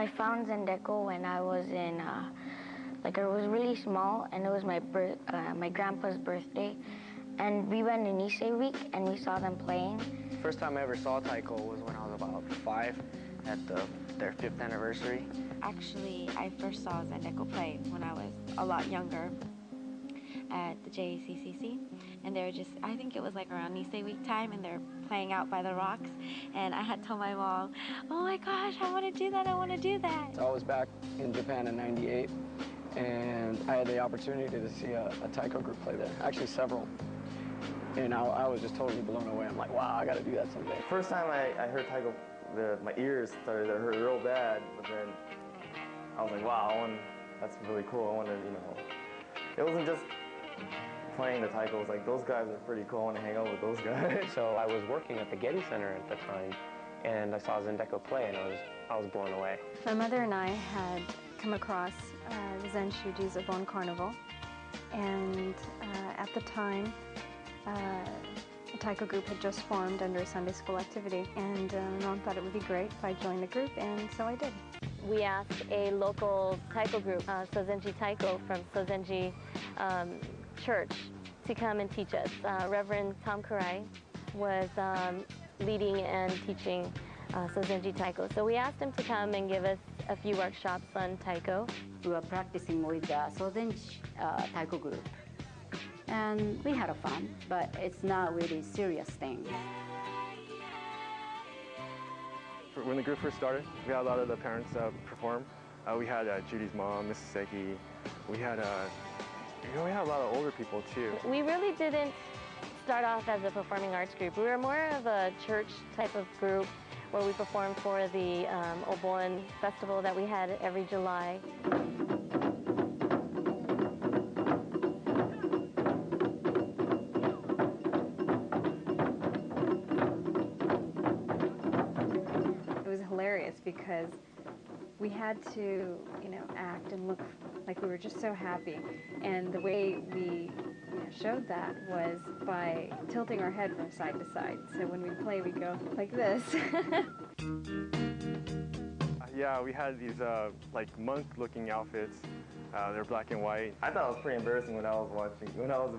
I found Zendeko when I was in, I was really small, and it was my grandpa's birthday. And we went in Nisei Week, and we saw them playing. First time I ever saw taiko was when I was about 5 at their 5th anniversary. Actually, I first saw Zendeko play when I was a lot younger at the JACCC. And they were just, I think it was like around Nisei Week time, and they're playing out by the rocks. And I had told my mom, oh my gosh, I want to do that, I want to do that. I was back in Japan in '98, and I had the opportunity to see a taiko group play there, actually several. And I was just totally blown away. I'm like, wow, I got to do that someday. First time I heard taiko, my ears started to hurt real bad, but then I was like, wow, that's really cool. I want to, it wasn't just playing the taiko. It was like, those guys are pretty cool. I want to hang out with those guys. So I was working at the Getty Center at the time, and I saw Zendeko play, and I was blown away. My mother and I had come across the Zenshujis of Bon Carnival, and at the time, a taiko group had just formed under a Sunday school activity, and my mom thought it would be great if I joined the group, and so I did. We asked a local taiko group, Sozenji Taiko from Sozenji Church, to come and teach us. Reverend Tom Kurai was leading and teaching Sozenji Taiko. So we asked him to come and give us a few workshops on taiko. We were practicing with the Sozenji taiko group. And we had a fun, but it's not really serious thing. When the group first started, we had a lot of the parents perform. We had Judy's mom, Mrs. Seki. We had a lot of older people too. We really didn't start off as a performing arts group. We were more of a church type of group where we performed for the Obon festival that we had every July. Because we had to, act and look like we were just so happy. And the way we showed that was by tilting our head from side to side. So when we play, we go like this. Yeah, we had these monk-looking outfits. They're black and white. I thought it was pretty embarrassing when I was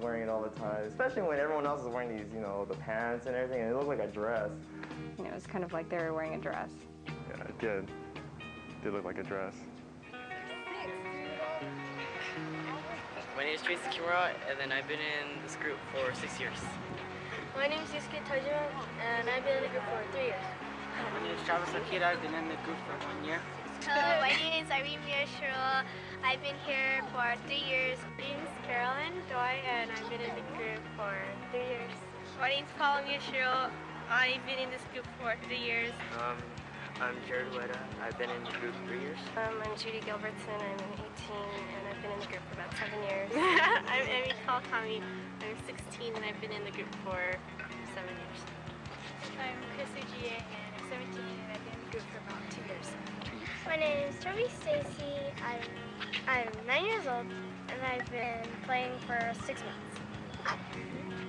wearing it all the time, especially when everyone else was wearing these, the pants and everything, and it looked like a dress. It was kind of like they were wearing a dress. Yeah, it did. It did look like a dress. My name is Tracy Kimura, and then I've been in this group for 6 years. My name is Yusuke Tajima, and I've been in the group for 3 years. My name is Travis Akira. I've been in the group for 1 year. Hello, my name is Irene Miyashiro. I've been here for 3 years. My name is Carolyn Doi, and I've been in the group for 3 years. My name is Paula Miyashiro. I've been in this group for 3 years. I'm Jared Ueda. I've been in the group 3 years. I'm Judy Gilbertson. I'm 18, and I've been in the group for about 7 years. I'm Emi Kawakami. I'm 16, and I've been in the group for 7 years. I'm Chris Ujie, and I'm 17, and I've been in the group for about 2 years. My name is Toby Stacy. I'm 9 years old, and I've been playing for 6 months.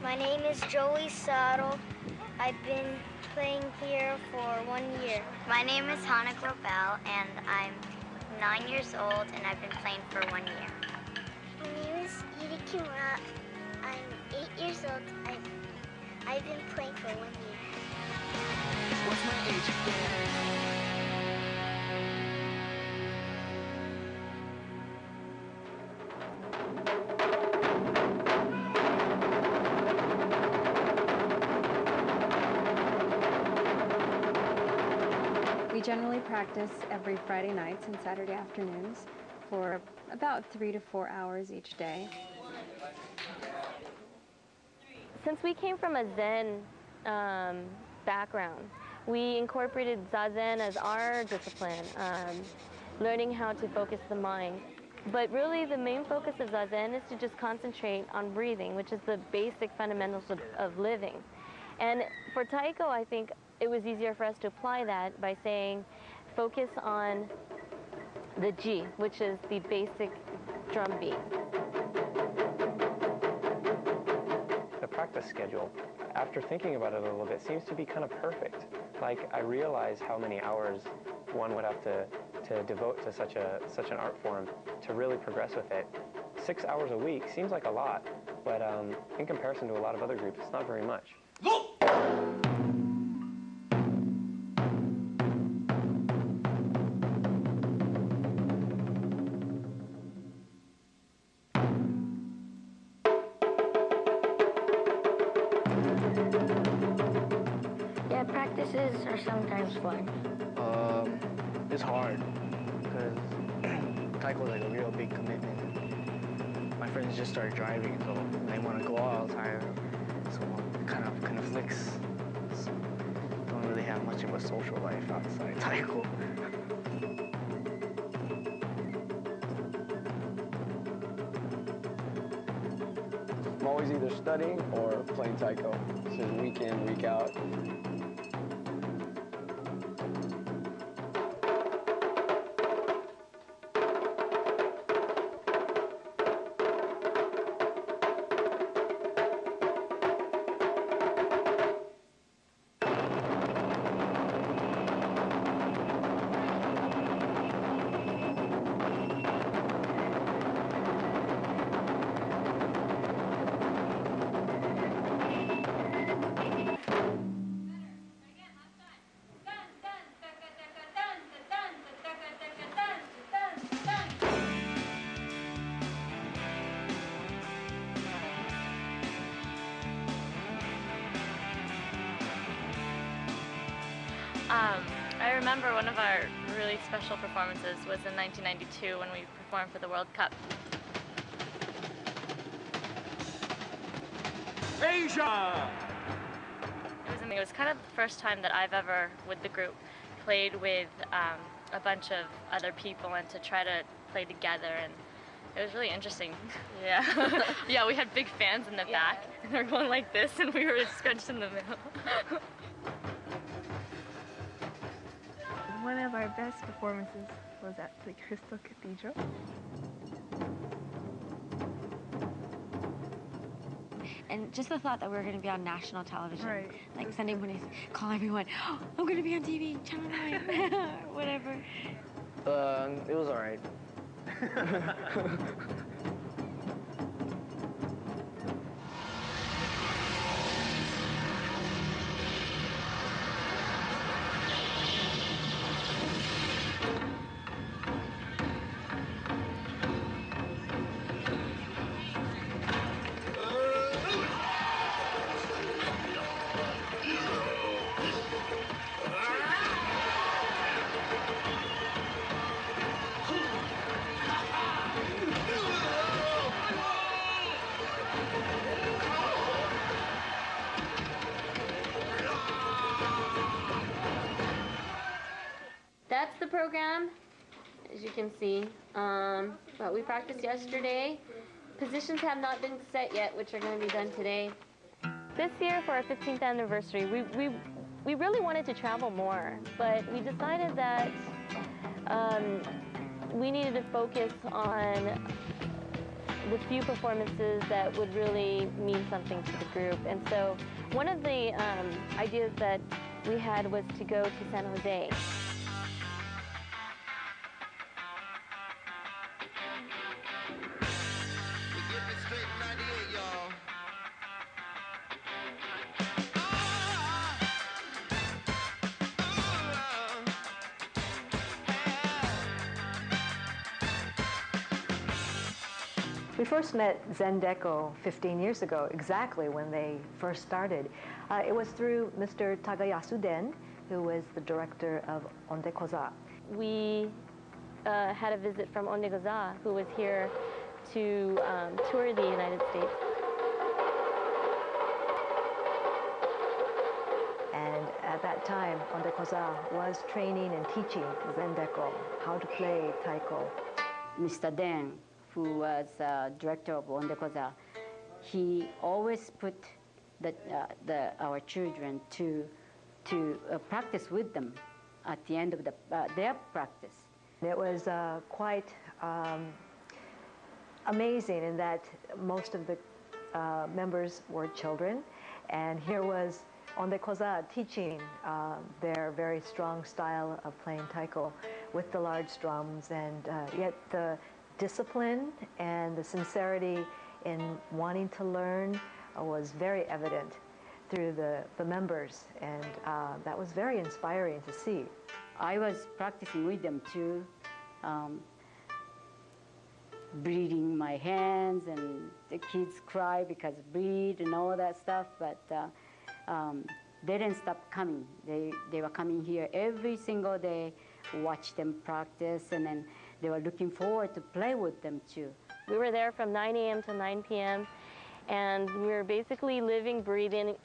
My name is Joey Saddle. I've been playing here for 1 year. My name is Hana Grobel, and I'm 9 years old, and I've been playing for 1 year. My name is Yuri Kimura. I'm 8 years old. I've been playing for 1 year. What's my age again? We generally practice every Friday nights and Saturday afternoons for about 3 to 4 hours each day. Since we came from a Zen background, we incorporated Zazen as our discipline, learning how to focus the mind. But really the main focus of Zazen is to just concentrate on breathing, which is the basic fundamentals of living. And for Taiko, I think it was easier for us to apply that by saying, focus on the Ji, which is the basic drum beat. The practice schedule, after thinking about it a little bit, seems to be kind of perfect. like, I realize how many hours one would have to devote to such an art form to really progress with it. 6 hours a week seems like a lot, but in comparison to a lot of other groups, it's not very much. Yeah, practices are sometimes fun. It's hard because taekwondo is like a real big commitment. My friends just started driving, so they want to go out all the time. So it kind of conflicts. So don't really have much of a social life outside taekwondo. I'm always either studying or playing taiko. This is week in, week out. I remember one of our really special performances was in 1992 when we performed for the World Cup. Asia! It was kind of the first time that I've ever, with the group, played with a bunch of other people and to try to play together, and it was really interesting. Yeah. Yeah, we had big fans in the back, and they were going like this, and we were scrunched in the middle. One of our best performances was at the Crystal Cathedral. And just the thought that we were going to be on national television, Right. like Sunday mornings, call everyone, oh, I'm going to be on TV, Channel 9, or whatever. It was all right. That's the program, as you can see. But we practiced yesterday. Positions have not been set yet, which are going to be done today. This year, for our 15th anniversary, we really wanted to travel more, but we decided that we needed to focus on the few performances that would really mean something to the group. And so one of the ideas that we had was to go to San Jose. We first met Zendeko 15 years ago, exactly when they first started. It was through Mr. Tagayasu Den, who was the director of Ondekoza. We had a visit from Ondekoza, who was here to tour the United States. And at that time, Ondekoza was training and teaching Zendeko how to play taiko. Mr. Den, who was director of Ondekoza, he always put our children to practice with them at the end of their practice. It was quite amazing in that most of the members were children, and here was Ondekoza teaching their very strong style of playing taiko with the large drums, and yet the discipline and the sincerity in wanting to learn was very evident through the members, and that was very inspiring to see. I was practicing with them too, bleeding my hands, and the kids cry because bleed and all that stuff, but they didn't stop coming. They were coming here every single day, watch them practice, and then they were looking forward to play with them too. We were there from 9 a.m. to 9 p.m. and we were basically living, breathing,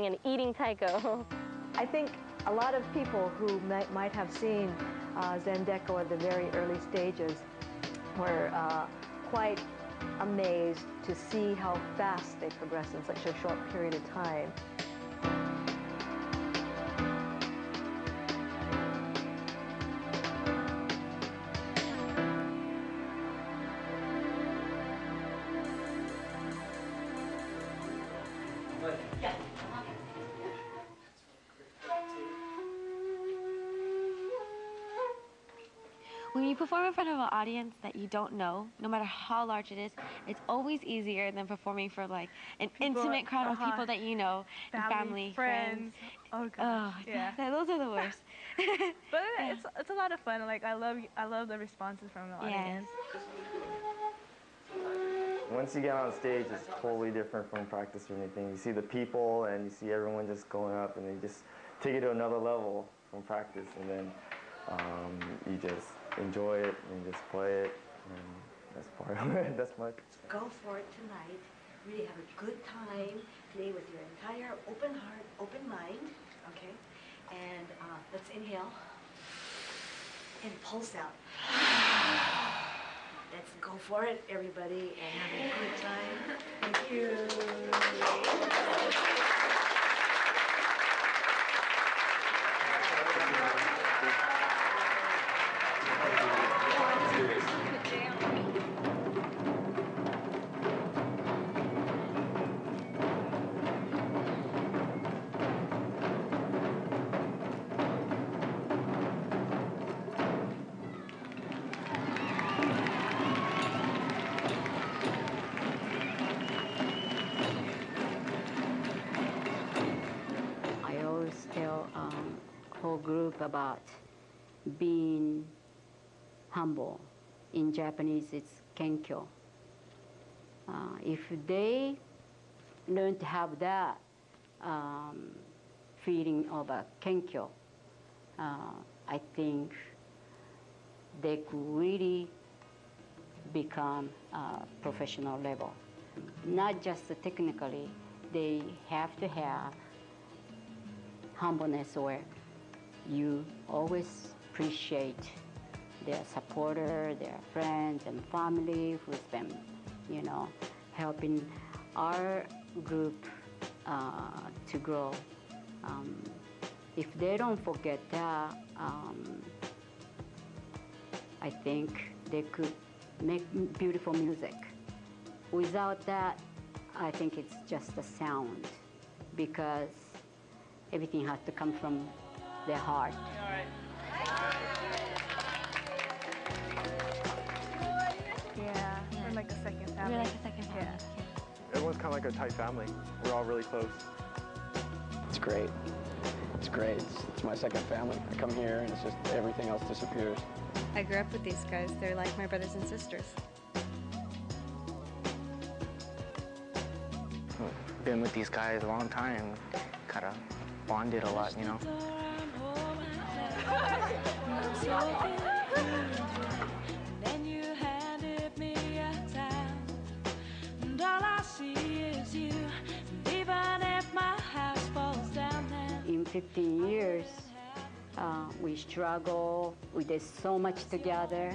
and eating taiko. I think a lot of people who might have seen Zendeko at the very early stages were quite amazed to see how fast they progressed in such a short period of time. When you perform in front of an audience that you don't know, no matter how large it is, it's always easier than performing for like an intimate crowd of people that you know, family, friends. Oh gosh, yeah. Those are the worst. But it's a lot of fun. Like I love the responses from the audience. Once you get on stage, it's totally different from practice or anything. You see the people and you see everyone just going up, and they just take it to another level from practice, and then you just enjoy it and just play it, and that's part of it. That's much. Go for it tonight. Really have a good time. Play with your entire open heart, open mind. Okay? And let's inhale and pulse out. Let's go for it, everybody, and have a good time. Thank you. Whole group about being humble. In Japanese, it's kenkyo. If they learn to have that feeling of a kenkyo, I think they could really become professional level. Not just technically, they have to have humbleness where you always appreciate their supporter, their friends and family who's been, helping our group to grow. If they don't forget that, I think they could make beautiful music. Without that, I think it's just a sound, because everything has to come from their heart. Yeah, we're like a second family. We're like a second family. Yeah. Everyone's kind of like a tight family. We're all really close. It's great. It's great. It's my second family. I come here and it's just everything else disappears. I grew up with these guys. They're like my brothers and sisters. Been with these guys a long time. Kind of bonded a lot, Then you handed me a towel, and all I see is you. And even if my house falls down now. In 15 years, we struggle. We did so much together.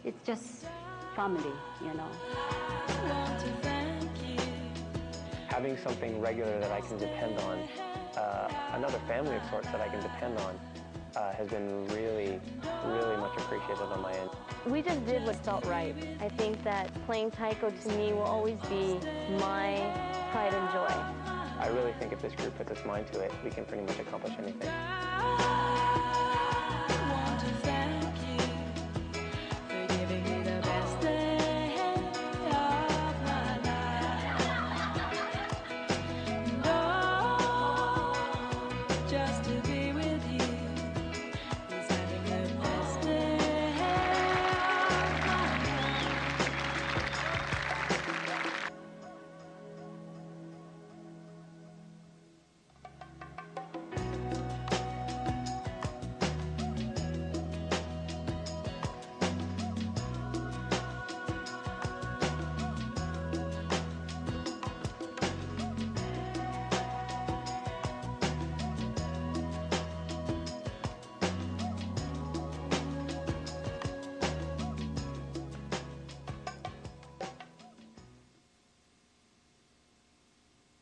It's just family, Having something regular that I can depend on, another family of sorts that I can depend on, has been really, really much appreciated on my end. We just did what felt right. I think that playing taiko to me will always be my pride and joy. I really think if this group puts its mind to it, we can pretty much accomplish anything.